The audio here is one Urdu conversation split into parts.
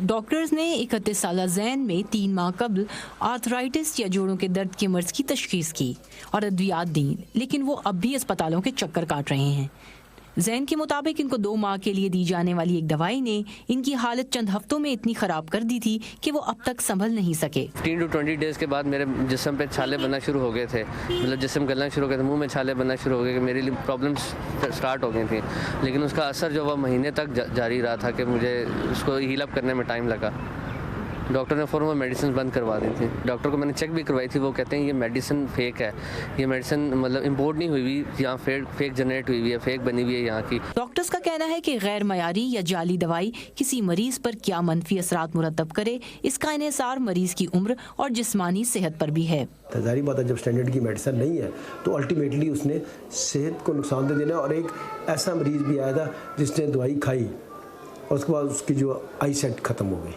ڈاکٹرز نے 31 سالہ زین میں 3 ماہ قبل آرتھرائٹس یا جوڑوں کے درد کے مرض کی تشخیص کی اور ادویات دیں، لیکن وہ اب بھی اسپتالوں کے چکر کاٹ رہے ہیں۔ زین کے مطابق ان کو 2 ماہ کے لیے دی جانے والی ایک دوائی نے ان کی حالت چند ہفتوں میں اتنی خراب کر دی تھی کہ وہ اب تک سنبھل نہیں سکے۔ 15 to 20 ڈیز کے بعد میرے جسم پہ چھالے بننا شروع ہو گئے تھے، مطلب جسم گلنا شروع ہو گئے تھے، منہ میں چھالے بننا شروع ہو گئے کہ میرے لیے پرابلمس سٹارٹ ہو گئی تھیں، لیکن اس کا اثر جو وہ مہینے تک جاری رہا تھا کہ مجھے اس کو ہیل اپ کرنے میں ٹائم لگا۔ ڈاکٹر نے فوراً میڈیسن بند کروا دی تھی۔ ڈاکٹر کو میں نے چیک بھی کروائی تھی، وہ کہتے ہیں یہ میڈیسن فیک ہے، یہ میڈیسن مطلب امپورٹ نہیں ہوئی ہوئی، یہاں فیک جنریٹ ہوئی ہوئی ہے، فیک بنی ہوئی ہے یہاں کی۔ ڈاکٹرز کا کہنا ہے کہ غیر معیاری یا جعلی دوائی کسی مریض پر کیا منفی اثرات مرتب کرے، اس کا انحصار مریض کی عمر اور جسمانی صحت پر بھی ہے۔ ظاہری بات ہے جب اسٹینڈرڈ کی میڈیسن نہیں ہے تو الٹیمیٹلی اس نے صحت کو نقصان دے دینا۔ اور ایک ایسا مریض بھی آیا تھا جس نے دوائی کھائی اور اس کے بعد اس کی جو آئی سیٹ ختم ہو گئی۔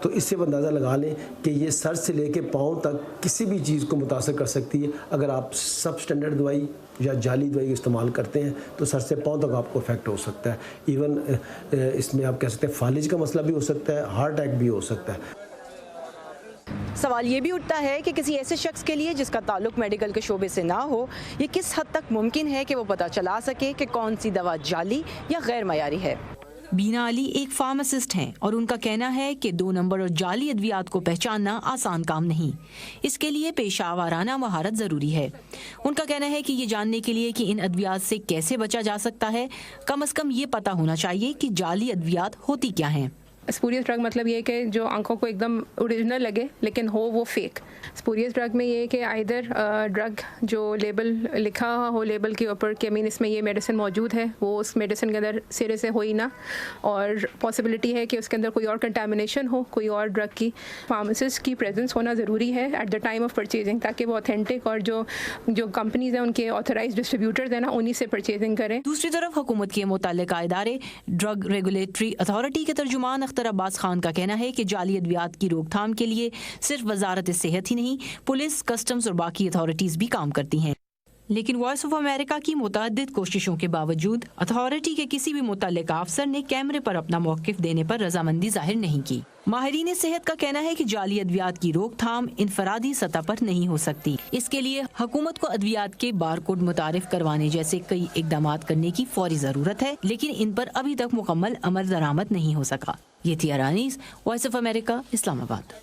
تو اس سے اندازہ لگا لیں کہ یہ سر سے لے کے پاؤں تک کسی بھی چیز کو متاثر کر سکتی ہے۔ اگر آپ سب اسٹینڈرڈ دوائی یا جعلی دوائی استعمال کرتے ہیں تو سر سے پاؤں تک آپ کو افیکٹ ہو سکتا ہے۔ ایون اس میں آپ کہہ سکتے ہیں فالج کا مسئلہ بھی ہو سکتا ہے، ہارٹ اٹیک بھی ہو سکتا ہے۔ سوال یہ بھی اٹھتا ہے کہ کسی ایسے شخص کے لیے جس کا تعلق میڈیکل کے شعبے سے نہ ہو، یہ کس حد تک ممکن ہے کہ وہ پتہ چلا سکے کہ کون سی دوا جعلی یا غیر معیاری ہے۔ بینا علی ایک فارماسسٹ ہیں اور ان کا کہنا ہے کہ 2 نمبر اور جعلی ادویات کو پہچاننا آسان کام نہیں، اس کے لیے پیشہ ورانہ مہارت ضروری ہے۔ ان کا کہنا ہے کہ یہ جاننے کے لیے کہ ان ادویات سے کیسے بچا جا سکتا ہے، کم از کم یہ پتہ ہونا چاہیے کہ جعلی ادویات ہوتی کیا ہیں۔ اسپوریس ڈرگ مطلب یہ کہ جو آنکھوں کو ایک دم اوریجنل لگے لیکن ہو وہ فیک۔ اسپوریس ڈرگ میں یہ کہ آئدر ڈرگ جو لیبل لکھا ہو لیبل کے اوپر کہ اس میں یہ میڈیسن موجود ہے، وہ اس میڈیسن کے اندر سرے سے ہو ہی نہ، اور پاسبلٹی ہے کہ اس کے اندر کوئی اور کنٹامنیشن ہو کوئی اور ڈرگ کی۔ فارماسسٹ کی پریزنس ہونا ضروری ہے at the time of purchasing, تاکہ وہ اوتھینٹک اور جو کمپنیز ہیں ان کے آتھورائز ڈسٹریبیوٹرز ہیں نا انہی سے پرچیزنگ کریں۔ دوسری طرف حکومت کے متعلقہ ادارے ڈرگ ریگولیٹری اتھارٹی کے ترجمان اختر عباس خان کا کہنا ہے کہ جعلی ادویات کی روک تھام کے لیے صرف وزارت صحت ہی نہیں، پولیس، کسٹمز اور باقی اتھارٹیز بھی کام کرتی ہیں۔ لیکن وائس آف امریکہ کی متعدد کوششوں کے باوجود اتھارٹی کے کسی بھی متعلقہ افسر نے کیمرے پر اپنا موقف دینے پر رضامندی ظاہر نہیں کی۔ ماہرین صحت کا کہنا ہے کہ جعلی ادویات کی روک تھام انفرادی سطح پر نہیں ہو سکتی، اس کے لیے حکومت کو ادویات کے بارکوڈ متعارف کروانے جیسے کئی اقدامات کرنے کی فوری ضرورت ہے، لیکن ان پر ابھی تک مکمل عمل درآمد نہیں ہو سکا۔ یہ تھی ارانیس، وائس آف امریکہ، اسلام آباد۔